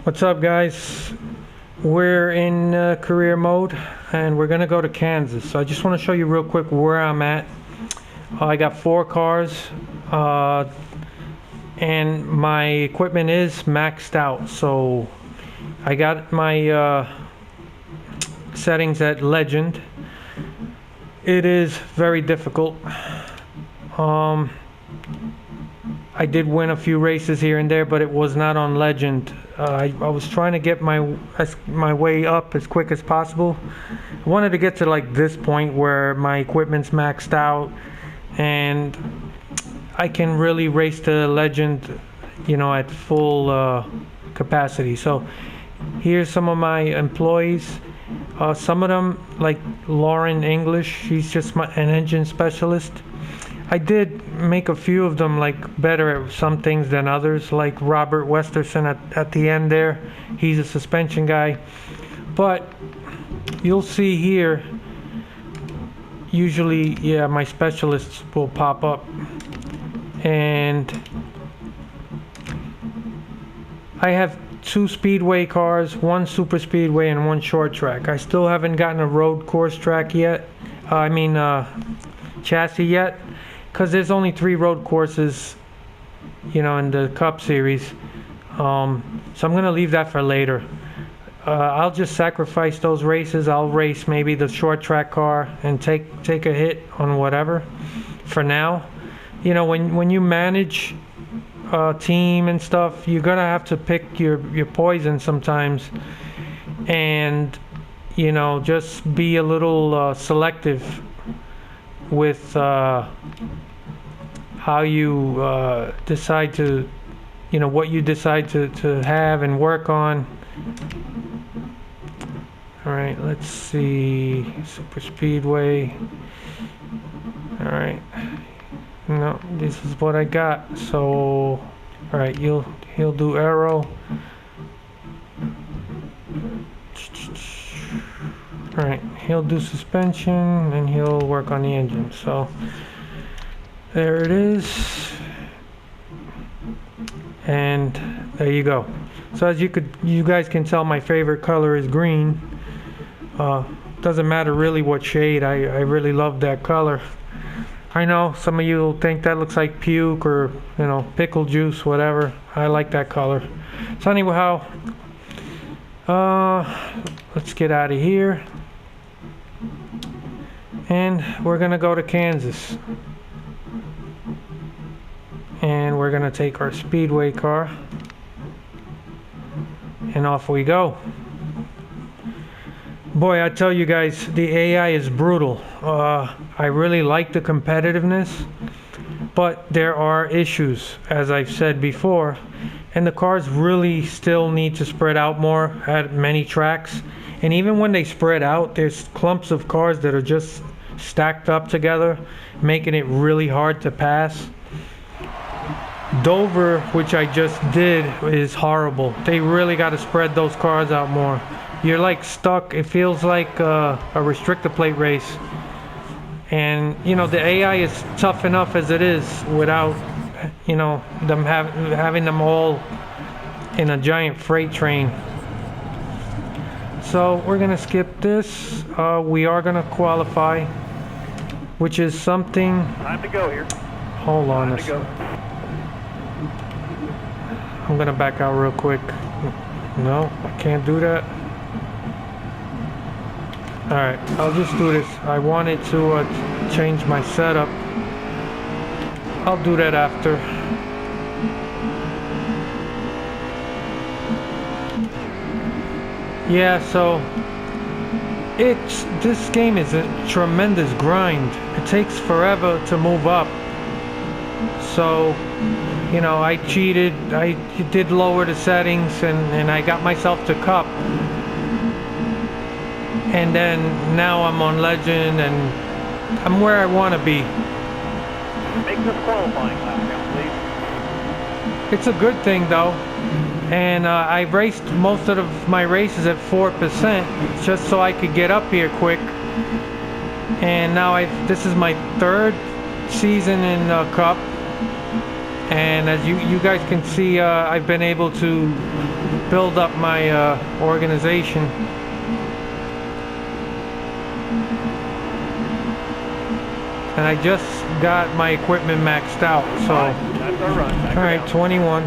What's up, guys? We're in career mode and we're gonna go to Kansas. So I just want to show you real quick where I'm at. I got 4 cars and my equipment is maxed out. So I got my settings at Legend. It is very difficult. I did win a few races here and there, but it was not on Legend. I was trying to get my way up as quick as possible. I wanted to get to like this point where my equipment's maxed out and I can really race to Legend, you know, at full capacity. So here's some of my employees. Some of them, like Lauren English, she's just an engine specialist. I did make a few of them like better at some things than others, like Robert Westerson at the end there. He's a suspension guy. But you'll see here, usually, yeah, my specialists will pop up. And I have 2 speedway cars, 1 super speedway and 1 short track. I still haven't gotten a road course track yet. Chassis yet. Because there's only 3 road courses, you know, in the Cup Series. So I'm going to leave that for later. I'll just sacrifice those races. I'll race maybe the short track car and take a hit on whatever for now. You know, when you manage a team and stuff, you're going to have to pick your poison sometimes. And, you know, just be a little selective with how you decide to, you know, what you decide to have and work on. All right, let's see, super speedway. All right, no, this is what I got. So, all right, he'll do aero. All right, he'll do suspension and he'll work on the engine. So there it is, and there you go. So as you guys can tell, my favorite color is green. Doesn't matter really what shade. I really love that color. I know some of you will think that looks like puke or, you know, pickle juice, whatever. I like that color. So anyhow, let's get out of here. And we're gonna go to Kansas. And we're gonna take our speedway car. And off we go. Boy, I tell you guys, the AI is brutal. I really like the competitiveness, but there are issues, as I've said before. And the cars really still need to spread out more at many tracks. And even when they spread out, there's clumps of cars that are just stacked up together, making it really hard to pass. Dover, which I just did, is horrible. They really got to spread those cars out more. You're like stuck. It feels like a restrictor plate race. And, you know, the AI is tough enough as it is without, you know, them having them all in a giant freight train. So we're gonna skip this. We are gonna qualify, which is something. Time to go here. Hold on. I'm gonna back out real quick. No, I can't do that. All right, I'll just do this. I wanted to change my setup. I'll do that after. Yeah, so this game is a tremendous grind. It takes forever to move up. So, you know, I cheated. I did lower the settings and I got myself to Cup. And then now I'm on Legend and I'm where I want to be. Make this qualifying lap count, please. It's a good thing though. And I raced most of my races at 4% just so I could get up here quick. And now this is my 3rd season in Cup. And as you guys can see, I've been able to build up my organization. And I just got my equipment maxed out, so That's our run. Back all right, down. 21.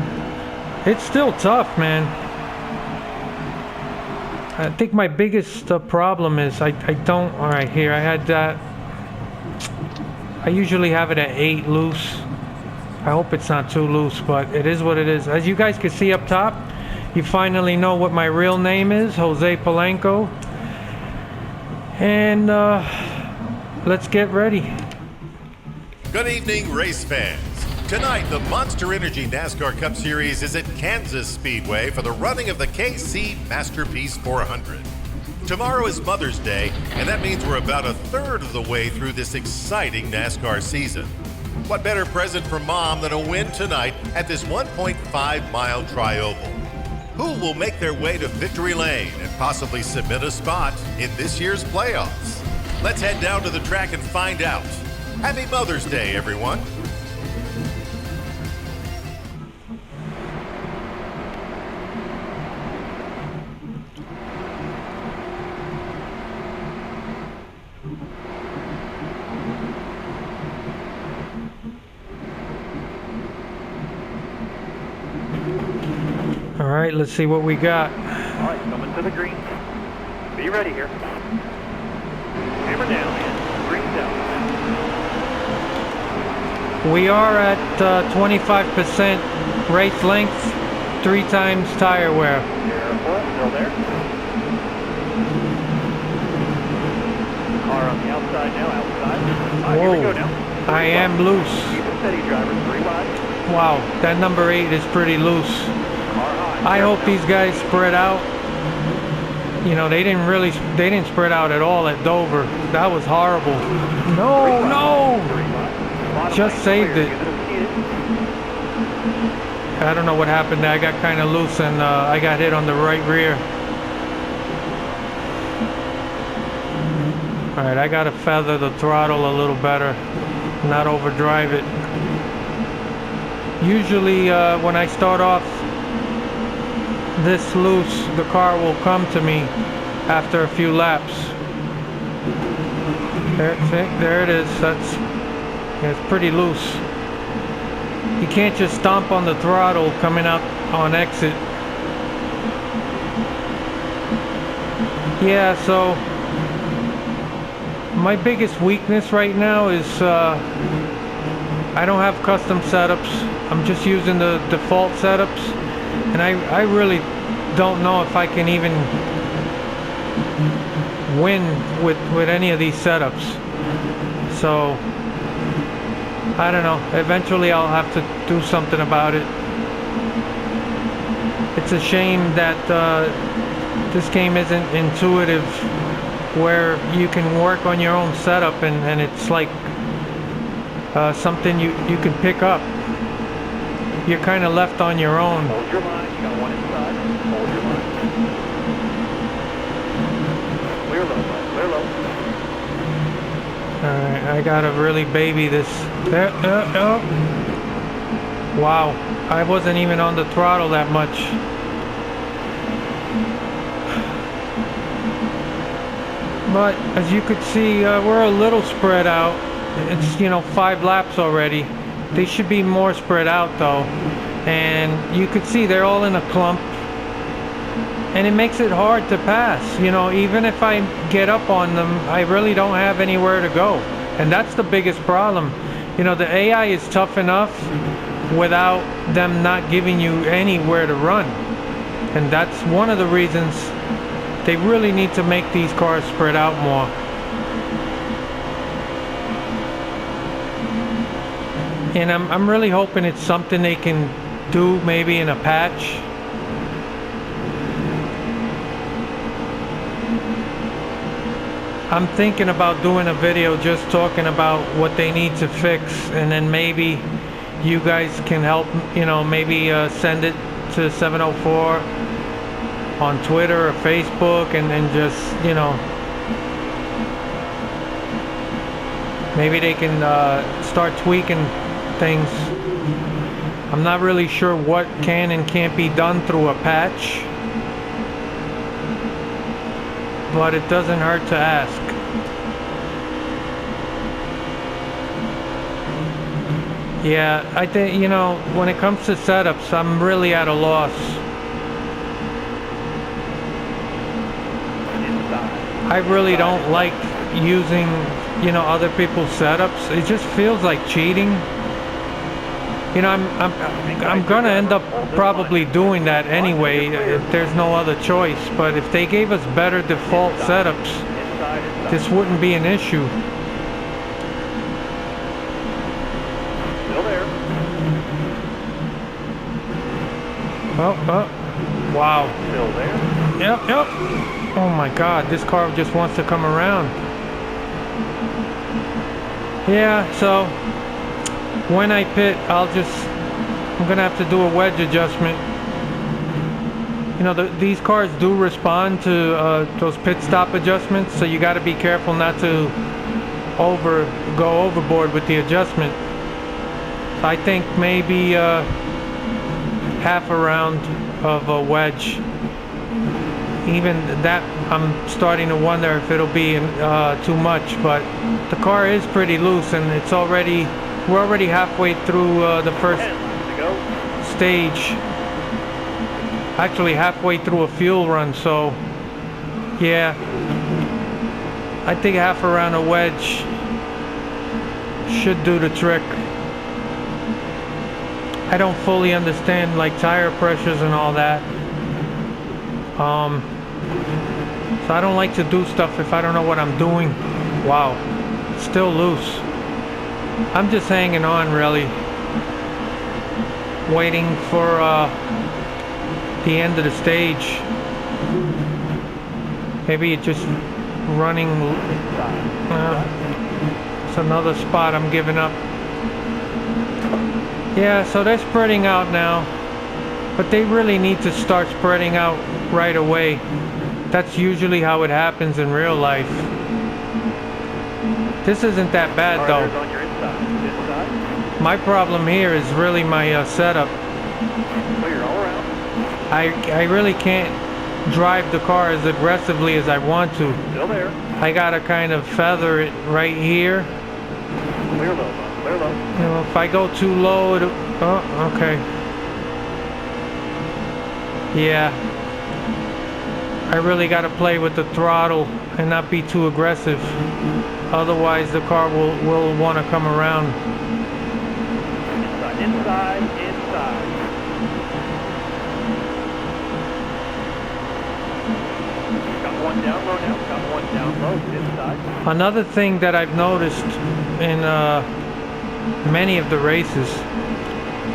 It's still tough, man. I think my biggest problem is I don't. All right, here I had that. I usually have it at 8 loose. I hope it's not too loose, but it is what it is. As you guys can see up top, you finally know what my real name is, Jose Polanco. And let's get ready. Good evening, race fans. Tonight, the Monster Energy NASCAR Cup Series is at Kansas Speedway for the running of the KC Masterpiece 400. Tomorrow is Mother's Day, and that means we're about a third of the way through this exciting NASCAR season. What better present for Mom than a win tonight at this 1.5-mile tri-oval? Who will make their way to victory lane and possibly submit a spot in this year's playoffs? Let's head down to the track and find out. Happy Mother's Day, everyone. All right, let's see what we got. All right, coming to the green. Be ready here. Hammer down, man. Green's out. We are at 25% race length, 3 times tire wear. Careful, still there. Car on the outside now, outside. Here we go now. I am loose. Keep it steady, driver. 3 wide. Wow, that number 8 is pretty loose. Car high. I hope these guys spread out. You know, they didn't spread out at all at Dover. That was horrible. No, no! Just saved it. I don't know what happened there. I got kind of loose and I got hit on the right rear. Alright, I gotta feather the throttle a little better, not overdrive it. Usually when I start off this loose, the car will come to me after a few laps. There it is. It's pretty loose. You can't just stomp on the throttle coming out on exit. Yeah, so my biggest weakness right now is I don't have custom setups. I'm just using the default setups, and I really don't know if I can even win with any of these setups. So I don't know. Eventually I'll have to do something about it. It's a shame that this game isn't intuitive, where you can work on your own setup and it's like something you can pick up. You're kind of left on your own. Hold your line. You got one inside. Hold your line. Clear low, bud. Clear low. Alright, I gotta really baby this. There, Wow, I wasn't even on the throttle that much. But as you could see, we're a little spread out. It's, 5 laps already. They should be more spread out though. And you could see they're all in a clump. And it makes it hard to pass. Even if I get up on them, I really don't have anywhere to go. And that's the biggest problem. The AI is tough enough without them not giving you anywhere to run. And that's one of the reasons they really need to make these cars spread out more. And I'm really hoping it's something they can do maybe in a patch. I'm thinking about doing a video just talking about what they need to fix, and then maybe you guys can help, maybe send it to 704 on Twitter or Facebook, and then just, maybe they can start tweaking things. I'm not really sure what can and can't be done through a patch. but it doesn't hurt to ask. Yeah, I think, you know, when it comes to setups, I'm really at a loss. I really don't like using, you know, other people's setups. It just feels like cheating. You know, I'm gonna end up probably doing that anyway if there's no other choice. But if they gave us better default setups, this wouldn't be an issue. Still there. Oh, wow. Still there. Yep. Oh my God, this car just wants to come around. Yeah, so when I pit, I'm gonna have to do a wedge adjustment. You know, these cars do respond to those pit stop adjustments, so you got to be careful not to go overboard with the adjustment. So I think maybe half a round of a wedge. Even that, I'm starting to wonder if it'll be too much, but the car is pretty loose, and we're already halfway through the first stage. Actually halfway through a fuel run, so yeah, I think half a round of wedge should do the trick. I don't fully understand like tire pressures and all that. So I don't like to do stuff if I don't know what I'm doing. Wow, still loose. I'm just hanging on, really, waiting for the end of the stage. Maybe it's just running. It's another spot I'm giving up. Yeah, so they're spreading out now, but they really need to start spreading out right away. That's usually how it happens in real life. This isn't that bad though. My problem here is really my setup. I really can't drive the car as aggressively as I want to. Still there. I gotta kind of feather it right here. Clear low. Clear low. You know, if I go too low, oh, okay. Yeah. I really gotta play with the throttle and not be too aggressive. Otherwise, the car will want to come around. Inside. Got one down low now. Got one down low. Inside. Another thing that I've noticed in many of the races,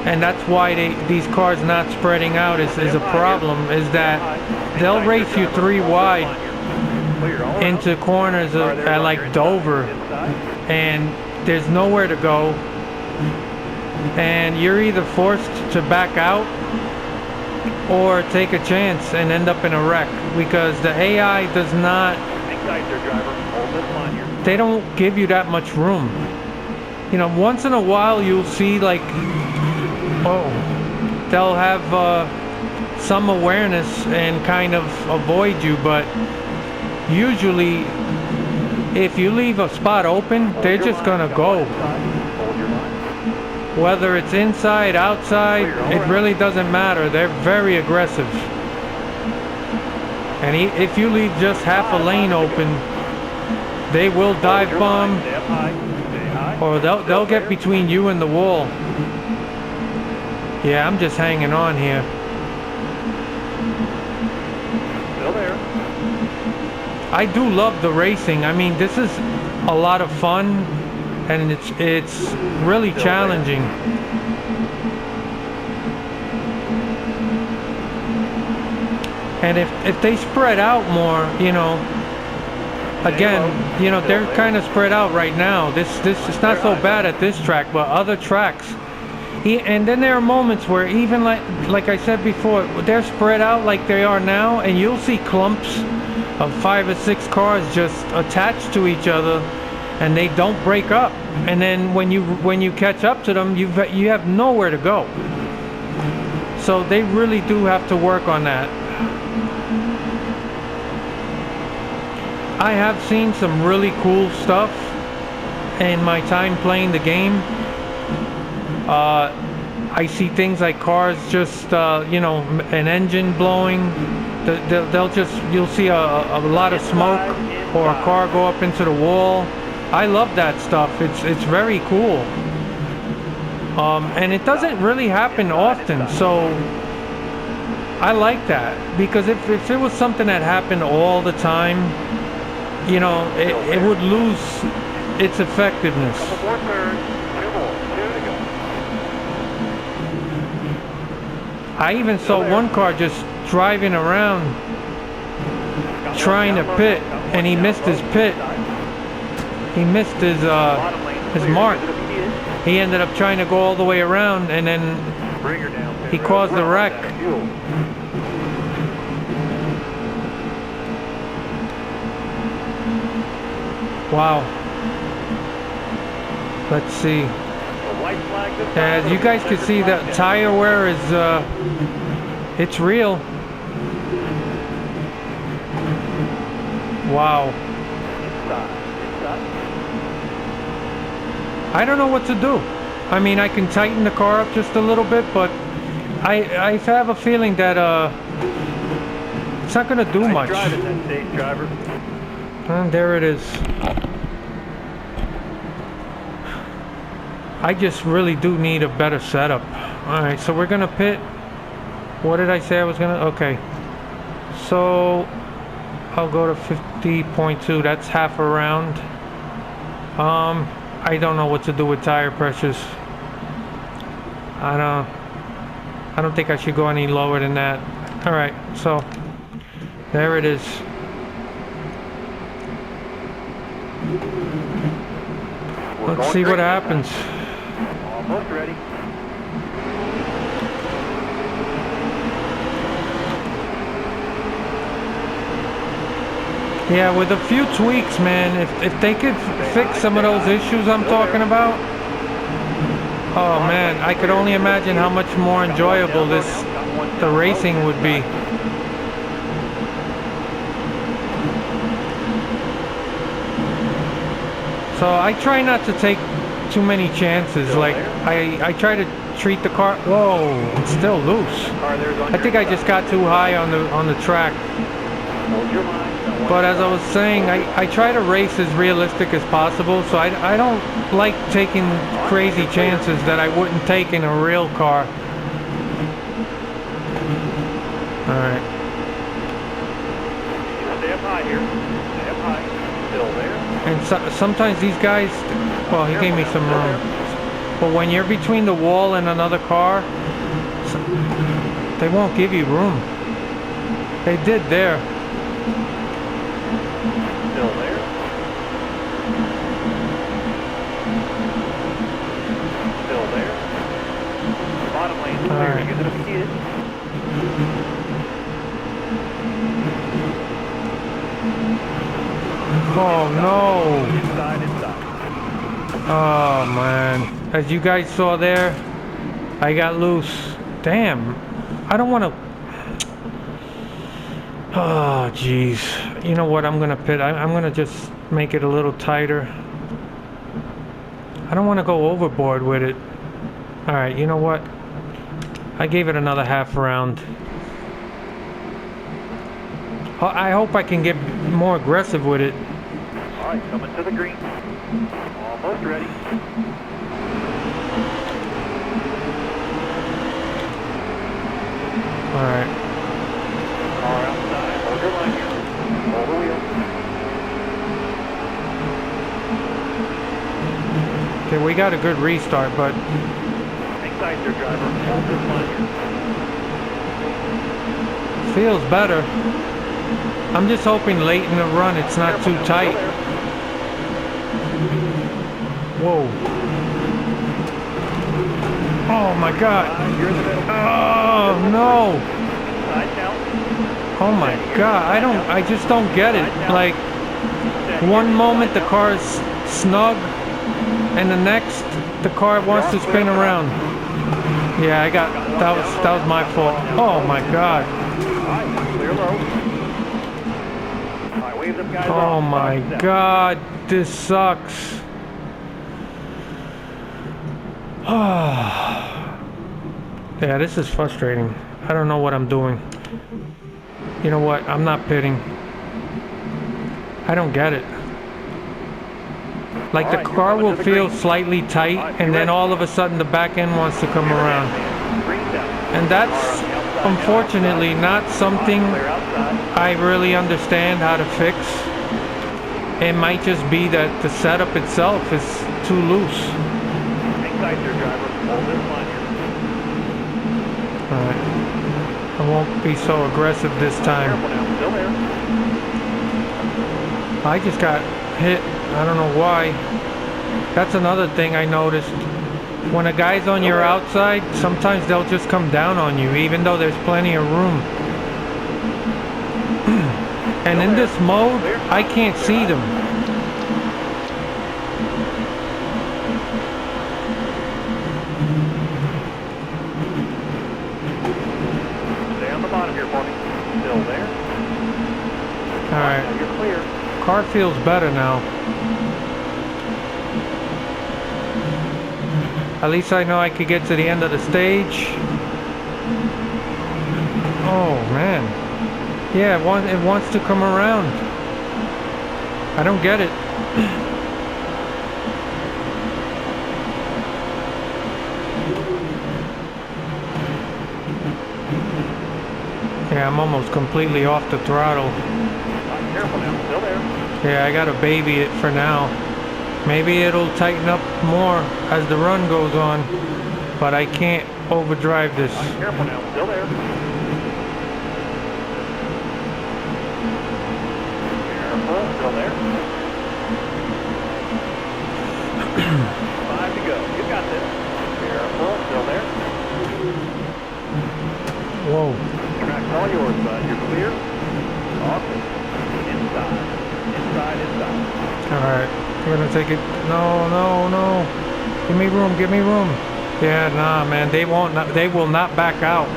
and that's why these cars not spreading out is a problem, is that they'll race you 3 wide into corners at like Dover, and there's nowhere to go, and you're either forced to back out or take a chance and end up in a wreck, because the AI does not, they don't give you that much room. You know, once in a while you'll see like, they'll have some awareness and kind of avoid you, but usually if you leave a spot open, they're just gonna go. Whether it's inside, outside, it really doesn't matter. They're very aggressive. And if you leave just half a lane open, they will dive bomb, or they'll get between you and the wall. Yeah, I'm just hanging on here. Still there. I do love the racing. I mean, this is a lot of fun, and it's really challenging. And if they spread out more, you know, again, you know, they're kind of spread out right now. This is not so bad at this track, but other tracks. And then there are moments where even like I said before, they're spread out like they are now, and you'll see clumps of 5 or 6 cars just attached to each other, and they don't break up. And then when you catch up to them, you have nowhere to go. So they really do have to work on that. I have seen some really cool stuff in my time playing the game. I see things like cars just, you know, an engine blowing. You'll see a lot of smoke, or a car go up into the wall. I love that stuff. It's very cool. And it doesn't really happen often, so I like that, because if it was something that happened all the time, you know, it would lose its effectiveness. I even saw one car just driving around trying to pit, and he missed his pit. He missed his mark. He ended up trying to go all the way around, and then he caused the wreck. Wow. Let's see. As you guys can see, that tire wear is, it's real. Wow. I don't know what to do. I mean, I can tighten the car up just a little bit, but I have a feeling that it's not going to do much. And there it is. I just really do need a better setup. Alright, so we're gonna pit. What did I say I was gonna? Okay. So I'll go to 50.2. That's half a round. I don't know what to do with tire pressures. I don't think I should go any lower than that. Alright, so there it is. Let's see what happens. Almost ready. Yeah, with a few tweaks, man, if they could fix some of those issues I'm talking about, oh man, I could only imagine how much more enjoyable the racing would be. So I try not to take too many chances. Like I try to treat the car. Whoa, it's still loose. I think I just got too high on the track. But as I was saying, I try to race as realistic as possible. So I don't like taking crazy chances that I wouldn't take in a real car. All right. Stay up high here. Stay up high. Still there. And sometimes these guys, well, he gave me some room. But when you're between the wall and another car, they won't give you room. They did there. Still there. Still there. Bottom lane clear. All right. You're gonna be hit. Oh no! Inside. Oh man. As you guys saw there, I got loose. Damn. I don't want to... Oh jeez. You know what, I'm gonna pit. I'm gonna just make it a little tighter. I don't want to go overboard with it. Alright, you know what? I gave it another half round. I hope I can get more aggressive with it. Alright, coming to the green. Almost ready. Alright. Car outside. Hold your line here. Hold the wheel. Okay, we got a good restart, but... Hang tight there, driver. Hold this line here. feels better. I'm just hoping late in the run it's not too tight. Whoa. Oh my god. Oh no. Oh my god. I just don't get it. Like, one moment the car's snug and the next the car wants to spin around. Yeah, that was my fault. Oh my god. right, wave them guys Oh off. my God, this sucks. Yeah, this is frustrating. I don't know what I'm doing. You know what? I'm not pitting. I don't get it. Like the car will feel slightly tight, and then all of a sudden the back end wants to come around. And that's unfortunately not something I really understand how to fix. It might just be that the setup itself is too loose. Alright. I won't be so aggressive this time. I just got hit. I don't know why. That's another thing I noticed. When a guy's on your outside, sometimes they'll just come down on you, even though there's plenty of room. And in this mode, I can't see them. Stay on the bottom here for me. Still there. Alright. You're clear. Car feels better now. At least I know I could get to the end of the stage. Oh man. Yeah, it wants to come around. I don't get it. Yeah, I'm almost completely off the throttle. Careful now. Still there. Yeah, I gotta baby it for now. Maybe it'll tighten up more as the run goes on, but I can't overdrive this. Careful now. Still there. Careful. Still there. 5 to go. You got this. Careful. Still there. Whoa. Track's all yours, bud. You're clear. Awesome. Inside. Inside. Alright, we're gonna take it. No, no, no. Give me room, give me room. Yeah, nah, man, they will not back out.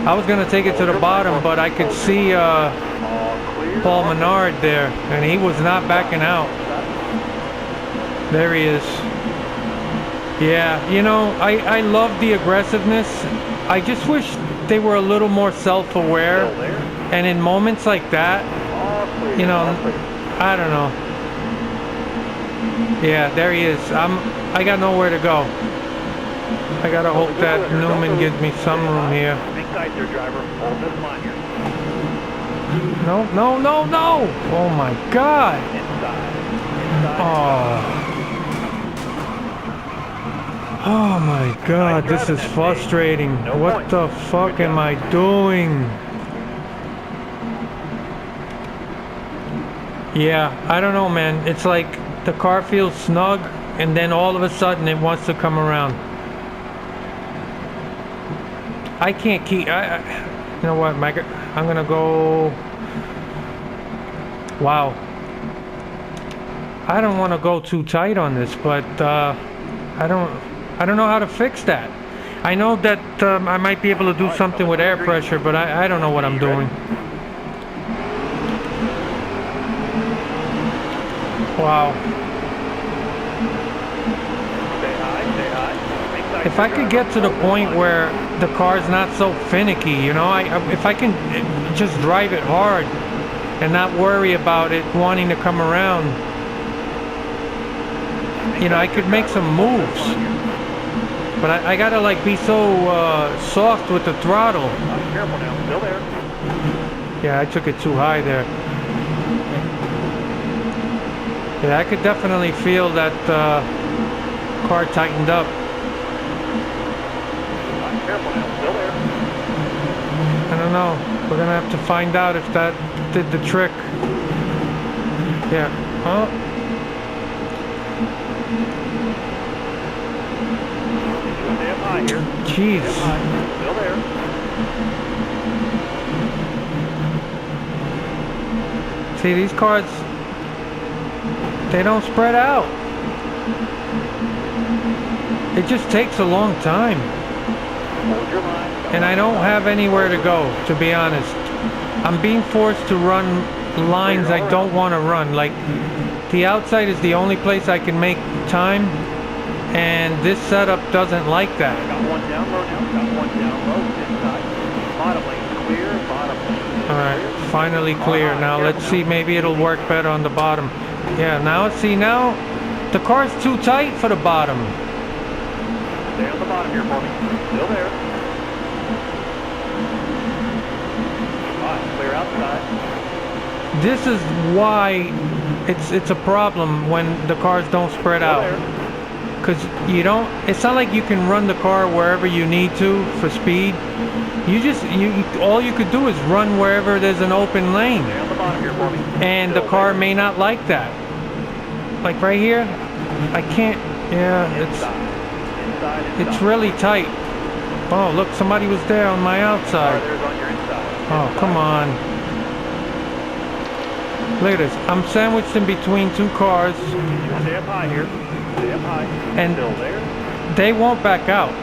I was gonna take it to the bottom, but I could see Paul Menard there, and he was not backing out. There he is. Yeah, you know, I love the aggressiveness. I just wish they were a little more self-aware, and in moments like that, you know, I don't know. Yeah, there he is. I got nowhere to go. I gotta hope that Newman gives me some room here. No, no, no, no! Oh my God! Oh. Oh my God, this is frustrating. What the fuck am I doing? Yeah, I don't know, man. It's like the car feels snug, and then all of a sudden it wants to come around. I can't keep. You know what, Mike? I'm gonna go. Wow. I don't want to go too tight on this, but I don't know how to fix that. I know that I might be able to do something with air pressure, but I don't know what I'm doing. Wow. If I could get to the point where the car's not so finicky, you know, if I can just drive it hard and not worry about it wanting to come around, you know, I could make some moves. But I gotta like be so soft with the throttle. Careful now, still there. Yeah, I took it too high there. Yeah, I could definitely feel that car tightened up. Careful now, still there. I don't know. We're gonna have to find out if that did the trick. Yeah. Oh. Stand high here. Jeez. Still there. See, these cars, they don't spread out. It just takes a long time. And I don't have anywhere to go, to be honest. I'm being forced to run lines I don't want to run. Like, the outside is the only place I can make time, and this setup doesn't like that. Got one down low now. Got one down low. Inside. Bottom lane clear. Bottom lane. Alright, finally clear. Now let's see, maybe it'll work better on the bottom. Yeah, now see, now the car's too tight for the bottom. Stay on the bottom here for me. Still there. Alright, clear outside. This is why it's a problem when the cars don't spread out. Because you don't, it's not like you can run the car wherever you need to for speed. All you could do is run wherever there's an open lane. Stay on the bottom here for me. And the car may not like that. Like right here, I can't, yeah, it's really tight. Oh, look, somebody was there on my outside. There's on your inside. Oh, come on. Look at this. I'm sandwiched in between two cars. Stay up high here. Stay up high. And still there. They won't back out.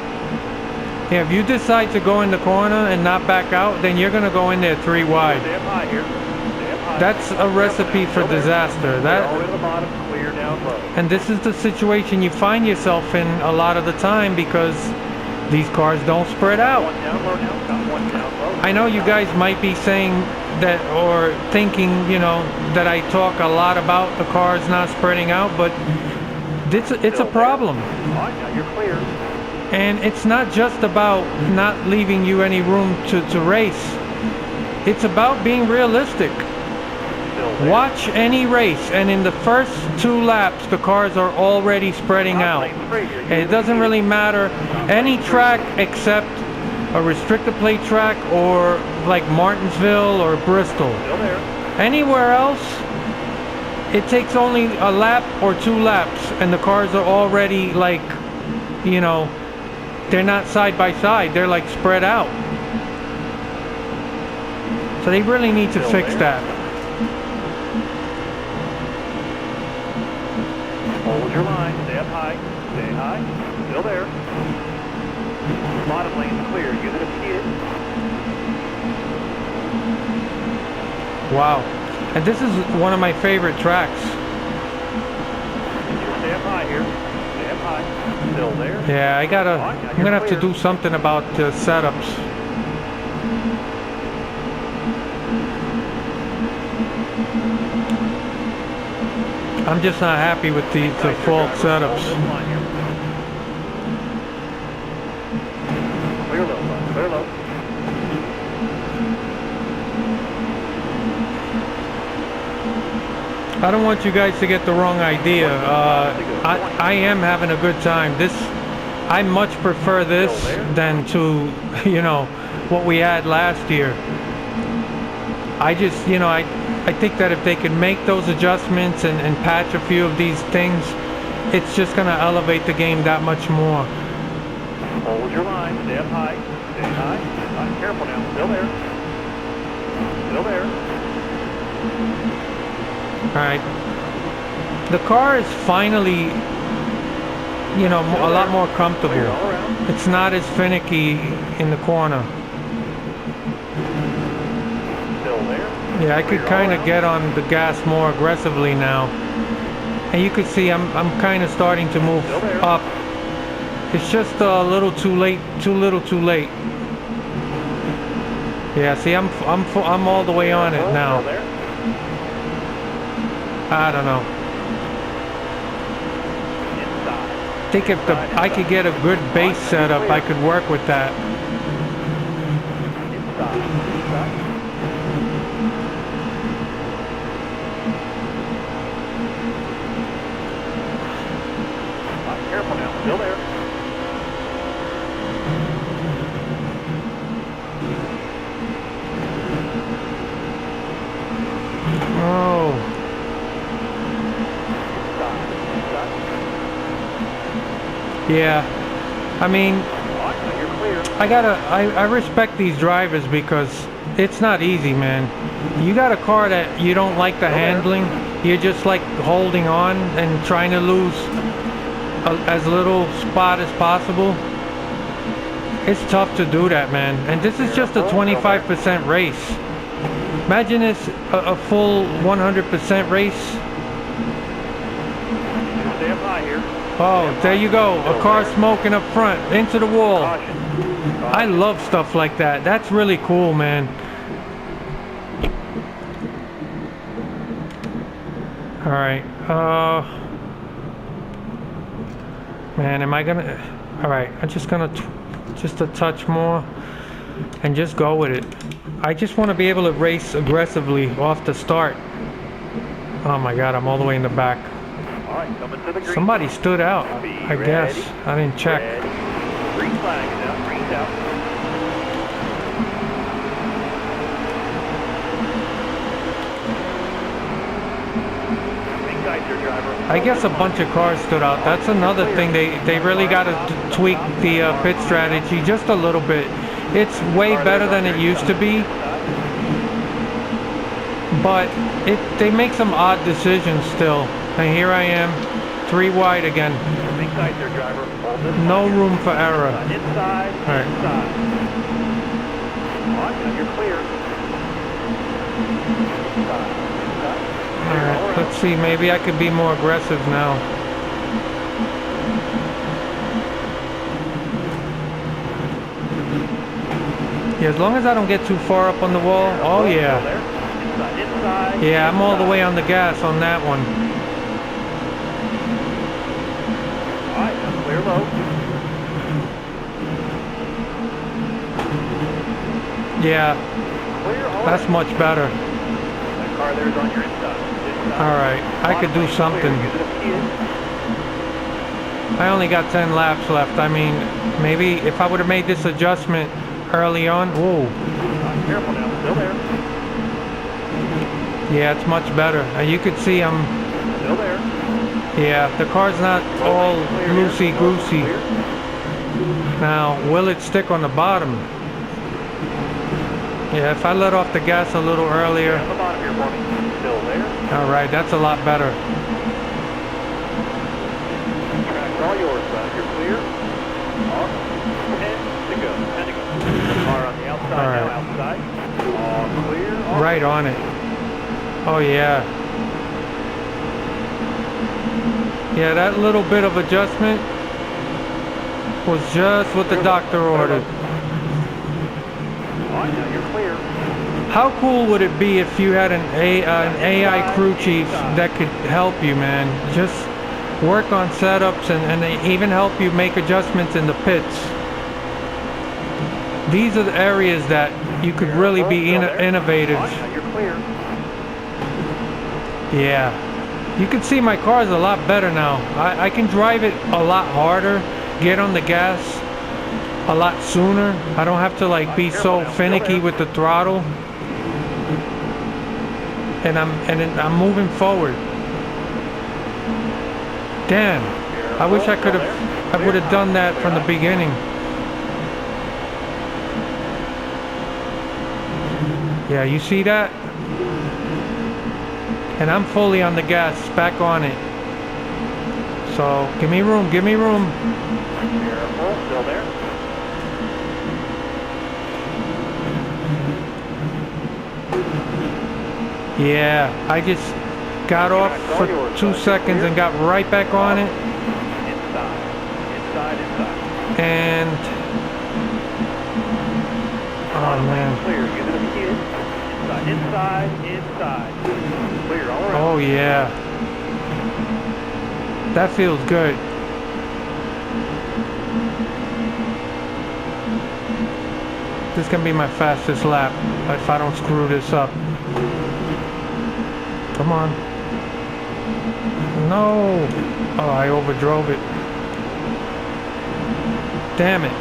Yeah, if you decide to go in the corner and not back out, then you're gonna go in there 3 wide. Stay up high here. Stay up high. That's a recipe for disaster. All the way to the bottom, clear down low. And this is the situation you find yourself in a lot of the time because these cars don't spread out. One down low now. Got one down low. I know you guys might be saying that, or thinking, you know, that I talk a lot about the cars not spreading out, but it's a problem. All right, now you're clear. And it's not just about not leaving you any room to race. It's about being realistic. Watch any race, and in the first 2 laps, the cars are already spreading out. And it doesn't really matter any track except a restricted plate track or like Martinsville or Bristol. Anywhere else, it takes only a lap or 2 laps, and the cars are already like, you know, they're not side by side, they're like spread out. So they really need to fix that. Hold your line, stay up high, stay high, still there. Bottom lane's clear, use it if you need it. Wow. And this is one of my favorite tracks. Stay up high here, stay up high, still there. Yeah, I'm gonna have to do something about the setups. I'm just not happy with the default setups. Clear low, clear low. I don't want you guys to get the wrong idea. I am having a good time. I much prefer this than to, you know, what we had last year. I just, you know, I think that if they could make those adjustments and patch a few of these things, it's just going to elevate the game that much more. Hold your line, stay up high, stay high. Careful now, still there. Still there. Alright. The car is finally, you know, a lot more comfortable. It's not as finicky in the corner. Still there. Yeah, I could kind of get on the gas more aggressively now. And you could see I'm kind of starting to move up. It's just a little too late, too little too late. Yeah, see, I'm all the way on it now. I don't know. I think if I could get a good base setup, I could work with that. Careful now, still there. Oh. Yeah. I mean, I respect these drivers because it's not easy, man. You got a car that you don't like the handling, you're just like holding on and trying to lose as little spot as possible. It's tough to do that, man. And this is just a 25% race. Imagine this a full 100% race. Stay up high here. Oh, there you go. A car smoking up front, into the wall. I love stuff like that. That's really cool, man. All right. Man, am I gonna? All right. I'm just gonna just a touch more and just go with it. I just want to be able to race aggressively off the start. Oh my God, I'm all the way in the back. All right, coming to the green. Somebody stood out, I guess. I didn't check. Ready. Green flag is out. Green's out. Hang tight there, driver. I guess a bunch of cars stood out. That's another thing. They really got to tweak the pit strategy just a little bit. It's way better than it used to be, but they make some odd decisions still. And here I am, 3 wide again. Hang tight there, driver. Hold this No room for error. Inside, All right. inside. All right, now you're clear. Inside, inside. All right, let's see. Maybe I could be more aggressive now. Yeah, as long as I don't get too far up on the wall. Oh yeah. Inside, inside. Yeah, I'm all the way on the gas on that one. All right, now clear low. Yeah, Clear, all that's right. much better. That car there's on your inside. All right, I could do something. I only got 10 laps left. I mean, maybe if I would have made this adjustment early on. Whoa. Careful now, still there. Yeah, it's much better. You could see I'm. Still there. Yeah, the car's not all loosey-goosey. Now, will it stick on the bottom? Yeah, if I let off the gas a little earlier. On the bottom here for me. Still there. All right, that's a lot better. Track's all yours, bud. You're clear. Awesome. 10 to go. 10 to go. Car on the outside All right. now, outside. All clear. All Right on it. Oh yeah. Yeah, that little bit of adjustment was just what the doctor ordered. All right, now you're clear. How cool would it be if you had an AI crew chief that could help you, man? Just work on setups and they even help you make adjustments in the pits. These are the areas that you could really be innovative. All right, now you're clear. Yeah. You can see my car's a lot better now. I can drive it a lot harder, get on the gas a lot sooner. I don't have to like be so finicky with the throttle. And I'm moving forward. Damn. I wish I would have done that from the beginning. Yeah, you see that? And I'm fully on the gas, back on it. So, give me room, give me room. Careful, still there. Yeah, I just got off for 2 seconds and got right back on it. Inside, inside, inside. And oh man. Clear, get it again. Inside, inside, inside. Clear all around. Oh yeah. That feels good. This can be my fastest lap if I don't screw this up. Come on. No. Oh, I overdrove it. Damn it.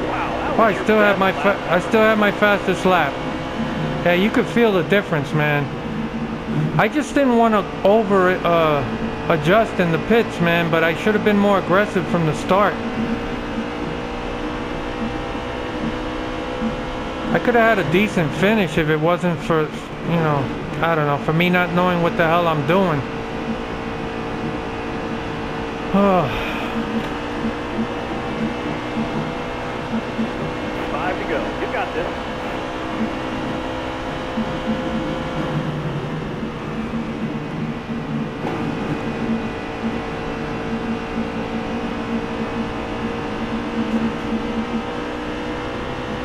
Wow, Oh, I still have my fastest lap. Yeah, you could feel the difference, man. I just didn't want to adjust in the pits, man, but I should have been more aggressive from the start. I could have had a decent finish if it wasn't for, you know, I don't know, for me not knowing what the hell I'm doing. Oh. 5 to go. You got this.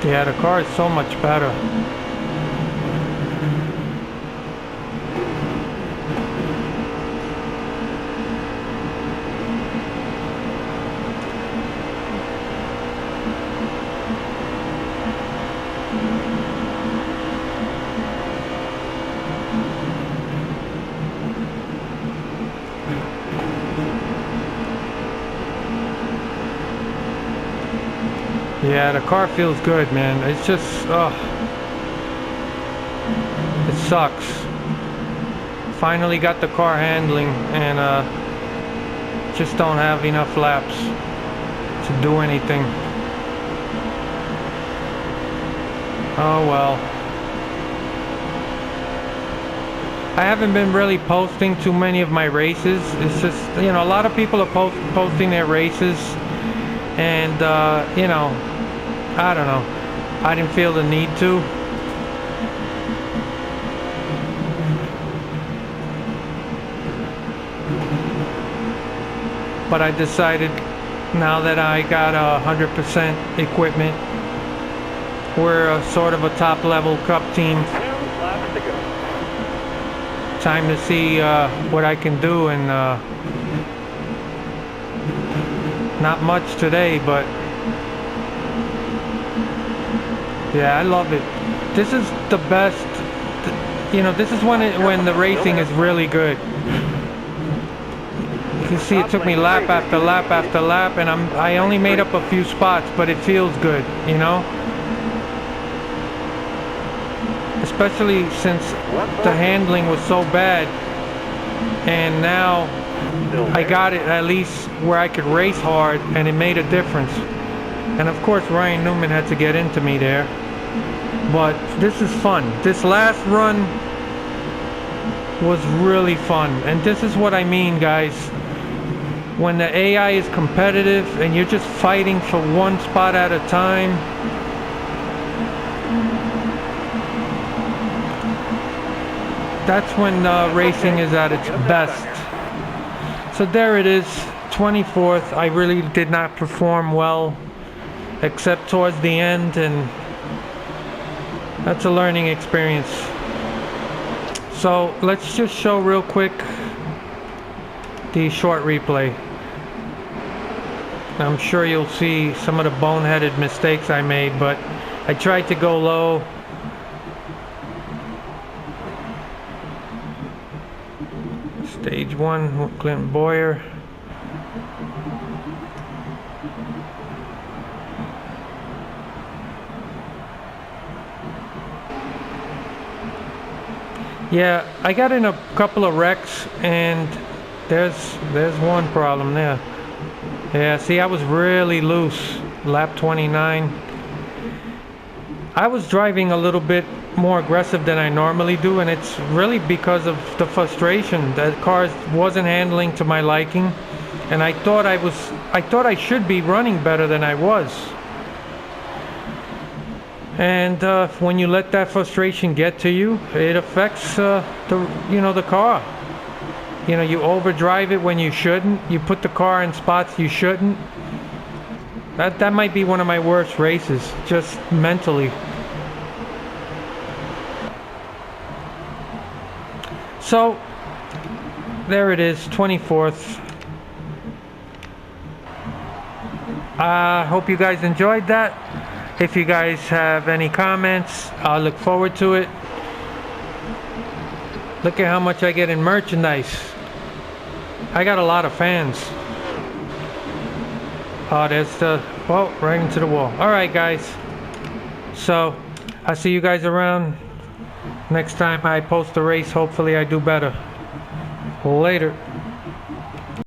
Yeah, the car is so much better. Yeah, the car feels good, man. It's just, it sucks. Finally got the car handling, and just don't have enough laps to do anything. Oh well. I haven't been really posting too many of my races. It's just, you know, a lot of people are posting their races, and you know, I don't know. I didn't feel the need to. But I decided, now that I got 100% equipment, we're a sort of a top level cup team. 2 laps to go. Time to see what I can do, and not much today, but yeah, I love it. This is the best, you know, this is when the racing is really good. You can see it took me lap after lap after lap, and I only made up a few spots, but it feels good, you know? Especially since the handling was so bad, and now I got it at least where I could race hard, and it made a difference. And of course Ryan Newman had to get into me there, but this is fun. This last run was really fun, and this is what I mean, guys. When the AI is competitive and you're just fighting for one spot at a time, that's when racing is at its best. So there it is, 24th. I really did not perform well, except towards the end, and that's a learning experience. So let's just show real quick the short replay. I'm sure you'll see some of the boneheaded mistakes I made, but I tried to go low. Stage 1, Clint Boyer. Yeah, I got in a couple of wrecks, and there's one problem there. Yeah, see, I was really loose, lap 29. I was driving a little bit more aggressive than I normally do, and it's really because of the frustration. The car wasn't handling to my liking, and I thought I should be running better than I was. And when you let that frustration get to you, it affects the car. You know, you overdrive it when you shouldn't. You put the car in spots you shouldn't. That might be one of my worst races, just mentally. So there it is, 24th. I hope you guys enjoyed that. If you guys have any comments, I'll look forward to it. Look at how much I get in merchandise. I got a lot of fans. Oh, there's the, well, right into the wall. Alright guys, so I'll see you guys around. Next time I post a race, hopefully I do better. Later.